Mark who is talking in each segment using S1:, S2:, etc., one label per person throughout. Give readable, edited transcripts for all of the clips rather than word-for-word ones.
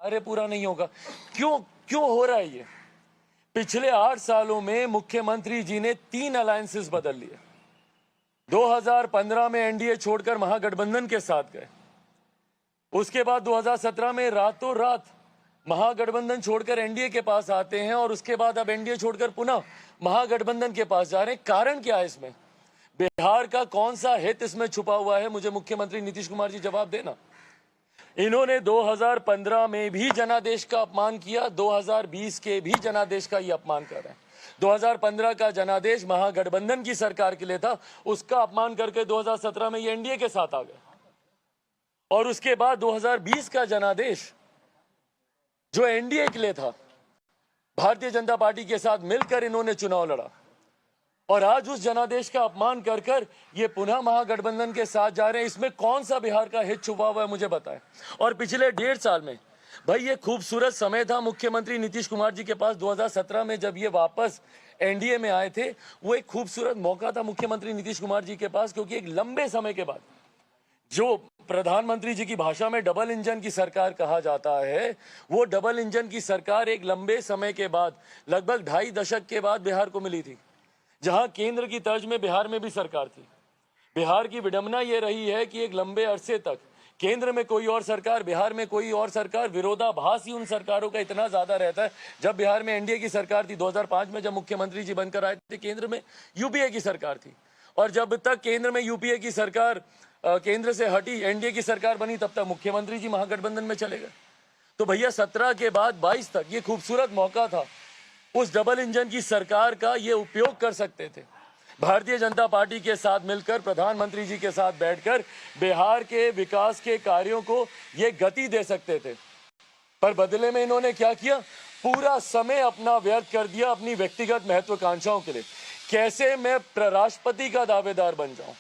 S1: अरे पूरा नहीं होगा। क्यों क्यों हो रहा है ये? पिछले 8 सालों में मुख्यमंत्री जी ने 3 अलायंसेस बदल लिए। 2015 में एनडीए छोड़कर महागठबंधन के साथ गए। उसके बाद 2017 में रातों रात महागठबंधन छोड़कर एनडीए के पास आते हैं और उसके बाद अब एनडीए छोड़कर पुनः महागठबंधन के पास जा रहे हैं। कारण क्या है इसमें? बिहार का कौन सा हित इसमें छुपा हुआ है? मुझे मुख्यमंत्री नीतीश कुमार जी जवाब देना। इन्होंने 2015 में भी जनादेश का अपमान किया, 2020 के भी जनादेश का ये अपमान कर रहे हैं। 2015 का जनादेश महागठबंधन की सरकार के लिए था, उसका अपमान करके 2017 में ये एनडीए के साथ आ गए। और उसके बाद 2020 का जनादेश जो एनडीए के लिए था, भारतीय जनता पार्टी के साथ मिलकर इन्होंने चुनाव लड़ा और आज उस जनादेश का अपमान कर कर ये पुनः महागठबंधन के साथ जा रहे हैं। इसमें कौन सा बिहार का हित छुपा हुआ है मुझे बताएं। और पिछले 1.5 साल में भाई ये खूबसूरत समय था मुख्यमंत्री नीतीश कुमार जी के पास। 2017 में जब ये वापस एनडीए में आए थे, वो एक खूबसूरत मौका था मुख्यमंत्री नीतीश कुमार जी के पास, क्योंकि एक लंबे समय के बाद जो प्रधानमंत्री जी की भाषा में डबल इंजन की सरकार कहा जाता है, वो डबल इंजन की सरकार एक लंबे समय के बाद, लगभग 2.5 दशक के बाद बिहार को मिली थी, जहां केंद्र की तर्ज में बिहार में भी सरकार थी। बिहार की विडंबना ये रही है कि एक लंबे अरसे तक केंद्र में कोई और सरकार, बिहार में कोई और सरकार, विरोधाभास ही उन सरकारों का इतना ज्यादा रहता है। जब बिहार में एनडीए की सरकार थी 2005 में, जब मुख्यमंत्री जी बनकर आए थे, केंद्र में यूपीए की सरकार थी। और जब तक केंद्र में यूपीए की सरकार केंद्र से हटी, एनडीए की सरकार बनी, तब तक मुख्यमंत्री जी महागठबंधन में चले गए। तो भैया 17 के बाद 22 तक ये खूबसूरत मौका था, उस डबल इंजन की सरकार का ये उपयोग कर सकते थे। भारतीय जनता पार्टी के साथ मिलकर, प्रधानमंत्री जी के साथ बैठकर बिहार के विकास के कार्यों को ये गति दे सकते थे। पर बदले में इन्होंने क्या किया? पूरा समय अपना व्यर्थ कर दिया अपनी व्यक्तिगत महत्वाकांक्षाओं के लिए। कैसे मैं राष्ट्रपति का दावेदार बन जाऊं?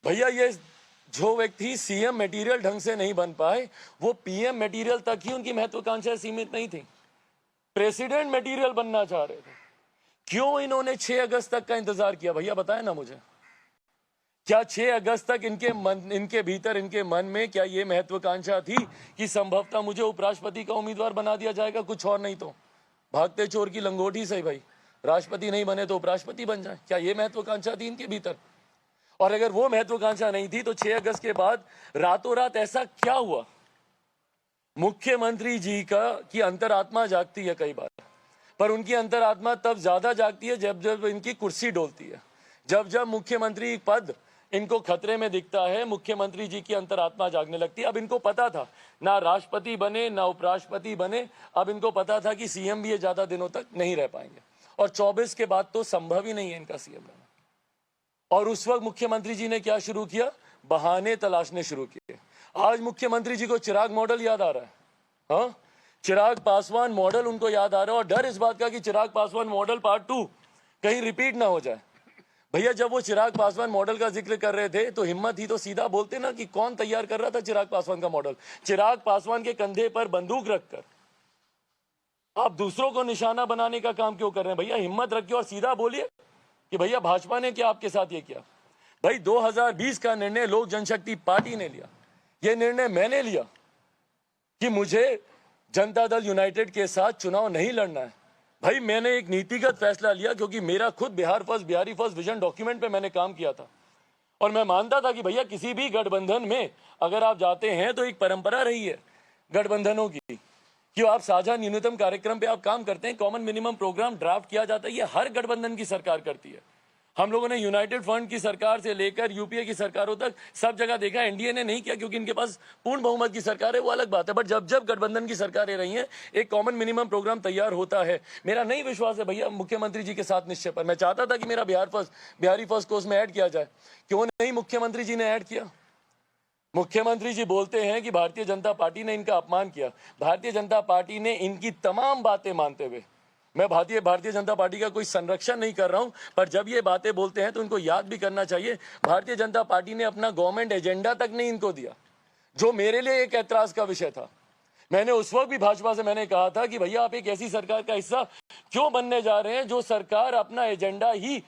S1: भैया ये जो व्यक्ति सीएम मटेरियल ढंग से नहीं बन पाए, वो पीएम मटेरियल तक ही उनकी महत्वाकांक्षाएं सीमित नहीं थी, प्रेसिडेंट मटेरियल बनना चाह रहे थे। क्यों इन्होंने 6 अगस्त तक का इंतजार किया? भैया बताएं ना मुझे। क्या 6 अगस्त तक इनके भीतर, इनके मन में क्या ये महत्वाकांक्षा थी कि संभवतः मुझे उपराष्ट्रपति का उम्मीदवार बना दिया जाएगा, कुछ और नहीं तो भागते चोर की लंगोटी से भाई, राष्ट्रपति नहीं बने तो उपराष्ट्रपति बन जाए? क्या ये महत्वाकांक्षा थी इनके भीतर? और अगर वो महत्वाकांक्षा नहीं थी तो 6 अगस्त के बाद रातों रात ऐसा क्या हुआ? मुख्यमंत्री जी की अंतरात्मा जागती है कई बार, पर उनकी अंतरात्मा तब ज्यादा जागती है जब जब इनकी कुर्सी डोलती है। जब जब मुख्यमंत्री पद इनको खतरे में दिखता है, मुख्यमंत्री जी की अंतरात्मा जागने लगती है। अब इनको पता था, ना राष्ट्रपति बने ना उपराष्ट्रपति बने, अब इनको पता था कि सीएम भी ये ज्यादा दिनों तक नहीं रह पाएंगे, और 24 के बाद तो संभव ही नहीं है इनका सीएम रहना। और उस वक्त मुख्यमंत्री जी ने क्या शुरू किया? बहाने तलाशने शुरू किए। आज मुख्यमंत्री जी को चिराग मॉडल याद आ रहा है। हाँ, चिराग पासवान मॉडल उनको याद आ रहा है, और डर इस बात का कि चिराग पासवान मॉडल पार्ट 2 कहीं रिपीट ना हो जाए। भैया जब वो चिराग पासवान मॉडल का जिक्र कर रहे थे तो हिम्मत ही तो सीधा बोलते ना कि कौन तैयार कर रहा था चिराग पासवान का मॉडल। चिराग पासवान के कंधे पर बंदूक रखकर आप दूसरों को निशाना बनाने का काम क्यों कर रहे हैं? भैया हिम्मत रखिए और सीधा बोलिए कि भैया भाजपा ने क्या आपके साथ ये किया। भाई 2020 का निर्णय लोक जनशक्ति पार्टी ने लिया, ये निर्णय मैंने लिया कि मुझे जनता दल यूनाइटेड के साथ चुनाव नहीं लड़ना है। भाई मैंने एक नीतिगत फैसला लिया, क्योंकि मेरा खुद Bihar first, Bihari first vision document पे मैंने काम किया था, और मैं मानता था कि भैया किसी भी गठबंधन में अगर आप जाते हैं तो एक परंपरा रही है गठबंधनों की कि आप साझा न्यूनतम कार्यक्रम पे आप काम करते हैं, कॉमन मिनिमम प्रोग्राम ड्राफ्ट किया जाता है। ये हर गठबंधन की सरकार करती है। हम लोगों ने यूनाइटेड फ्रंट की सरकार से लेकर यूपीए की सरकारों तक सब जगह देखा। एनडीए ने नहीं किया क्योंकि इनके पास पूर्ण बहुमत की सरकार है, वो अलग बात है। बट जब जब गठबंधन की सरकारें रही हैं, एक कॉमन मिनिमम प्रोग्राम तैयार होता है। मेरा नहीं विश्वास है भैया मुख्यमंत्री जी के साथ निश्चय पर। मैं चाहता था कि मेरा बिहारी फर्स्ट को उसमें ऐड किया जाए, क्यों नहीं मुख्यमंत्री जी ने ऐड किया? मुख्यमंत्री जी बोलते हैं कि भारतीय जनता पार्टी ने इनका अपमान किया। भारतीय जनता पार्टी ने इनकी तमाम बातें मानते हुए, मैं भारतीय जनता पार्टी का कोई संरक्षण नहीं कर रहा हूं, पर जब ये बातें बोलते हैं तो इनको याद भी करना चाहिए, भारतीय जनता पार्टी ने अपना गवर्नमेंट एजेंडा तक नहीं इनको दिया, जो मेरे लिए एक ऐतराज का विषय था। मैंने उस वक्त भी भाजपा से मैंने कहा था कि भैया आप एक ऐसी सरकार का हिस्सा क्यों बनने जा रहे हैं जो सरकार अपना एजेंडा ही,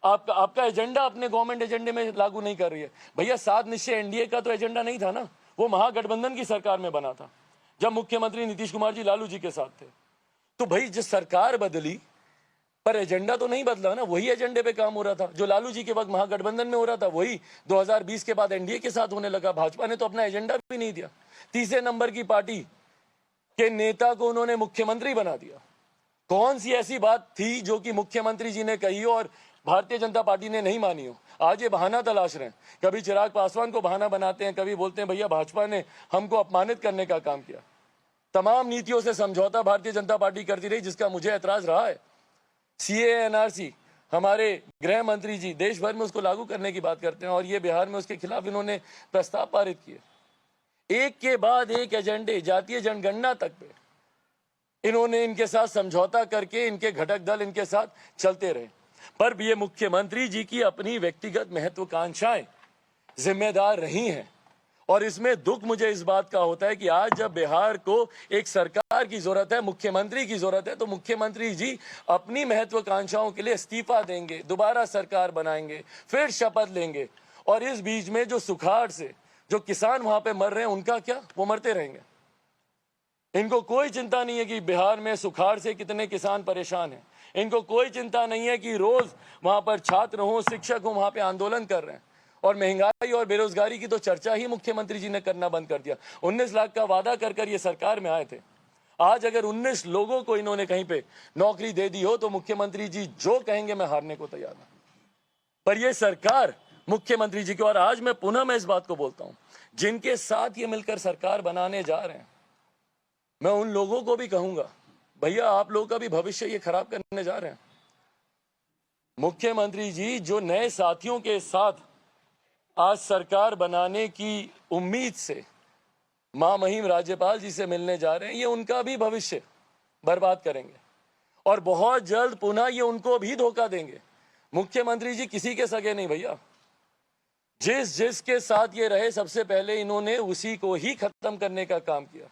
S1: आपका एजेंडा अपने गवर्नमेंट एजेंडे में लागू नहीं कर रही है। भैया 7 निश्चय एनडीए का तो एजेंडा नहीं था ना, वो महागठबंधन की सरकार में बना था। जब मुख्यमंत्री नीतीश कुमार जी लालू जी के साथ थे। तो भाई जिस सरकार बदली पर एजेंडा तो नहीं बदला ना, वही एजेंडे पे काम हो रहा था जो लालू जी के वक्त महागठबंधन में हो रहा था, वही 2020 के बाद एनडीए के साथ होने लगा। भाजपा ने तो अपना एजेंडा भी नहीं दिया। तीसरे नंबर की पार्टी के नेता को उन्होंने मुख्यमंत्री बना दिया। कौन सी ऐसी बात थी जो कि मुख्यमंत्री जी ने कही और भारतीय जनता पार्टी ने नहीं मानी हो? आज ये बहाना तलाश रहे हैं। कभी चिराग पासवान को बहाना बनाते हैं, कभी बोलते हैं भैया भाजपा ने हमको अपमानित करने का काम किया। तमाम नीतियों से समझौता भारतीय जनता पार्टी करती रही, जिसका मुझे ऐतराज रहा है। सीए एनआरसी, हमारे गृह मंत्री जी देश भर में उसको लागू करने की बात करते हैं और ये बिहार में उसके खिलाफ इन्होंने प्रस्ताव पारित किए। एक के बाद एक एजेंडे, जातीय जनगणना तक पे इन्होंने इनके साथ समझौता करके इनके घटक दल इनके साथ चलते रहे। पर ये मुख्यमंत्री जी की अपनी व्यक्तिगत महत्वाकांक्षाएं जिम्मेदार रही हैं और इसमें दुख मुझे इस बात का होता है कि आज जब बिहार को एक सरकार की जरूरत है, मुख्यमंत्री की जरूरत है, तो मुख्यमंत्री जी अपनी महत्वाकांक्षाओं के लिए इस्तीफा देंगे, दोबारा सरकार बनाएंगे, फिर शपथ लेंगे और इस बीच में जो सुखाड़ से जो किसान वहां पे मर रहे हैं उनका क्या? वो मरते रहेंगे। इनको कोई चिंता नहीं है कि बिहार में सुखाड़ से कितने किसान परेशान हैं। इनको कोई चिंता नहीं है कि रोज वहां पर छात्र हो, शिक्षक हो, वहां पे आंदोलन कर रहे हैं। और महंगाई और बेरोजगारी की तो चर्चा ही मुख्यमंत्री जी ने करना बंद कर दिया। 19 लाख का वादा कर ये सरकार में आए थे। आज अगर 19 लोगों को इन्होंने कहीं पे नौकरी दे दी हो तो मुख्यमंत्री जी जो कहेंगे मैं हारने को तैयार हूं। पर यह सरकार मुख्यमंत्री जी की, और आज मैं पुनः इस बात को बोलता हूं, जिनके साथ ये मिलकर सरकार बनाने जा रहे हैं, मैं उन लोगों को भी कहूंगा भैया आप लोगों का भी भविष्य ये खराब करने जा रहे हैं। मुख्यमंत्री जी जो नए साथियों के साथ आज सरकार बनाने की उम्मीद से महामहिम राज्यपाल जी से मिलने जा रहे हैं, ये उनका भी भविष्य बर्बाद करेंगे और बहुत जल्द पुनः ये उनको भी धोखा देंगे। मुख्यमंत्री जी किसी के सगे नहीं भैया। जिसके साथ ये रहे सबसे पहले इन्होंने उसी को ही खत्म करने का काम किया।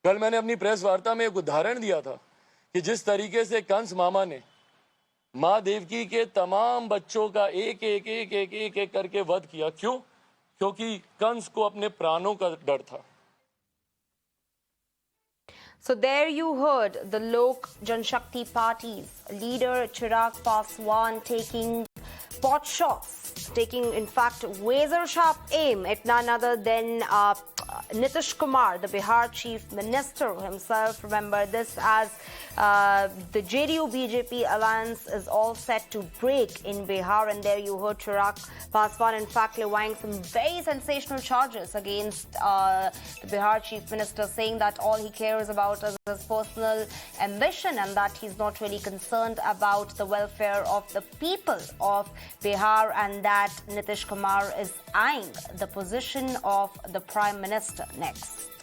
S1: कल मैंने अपनी प्रेस वार्ता में एक उदाहरण दिया था कि जिस तरीके से कंस मामा ने माँ देवकी के तमाम बच्चों का एक एक करके वध किया। क्यों? क्योंकि कंस को अपने प्राणों का डर था।
S2: So there you heard the Lok Janshakti Party's leader Chirag Paswan taking pot shots, taking in fact razor sharp aim at none other than Nitish Kumar, the Bihar Chief Minister himself. Remember this as the JDU-BJP alliance is all set to break in Bihar, and there you heard Chirag Paswan in fact levying some very sensational charges against the Bihar Chief Minister, saying that all he cares about is his personal ambition and that he's not really concerned about the welfare of the people of Bihar, and that Nitish Kumar is eyeing the position of the Prime Minister next.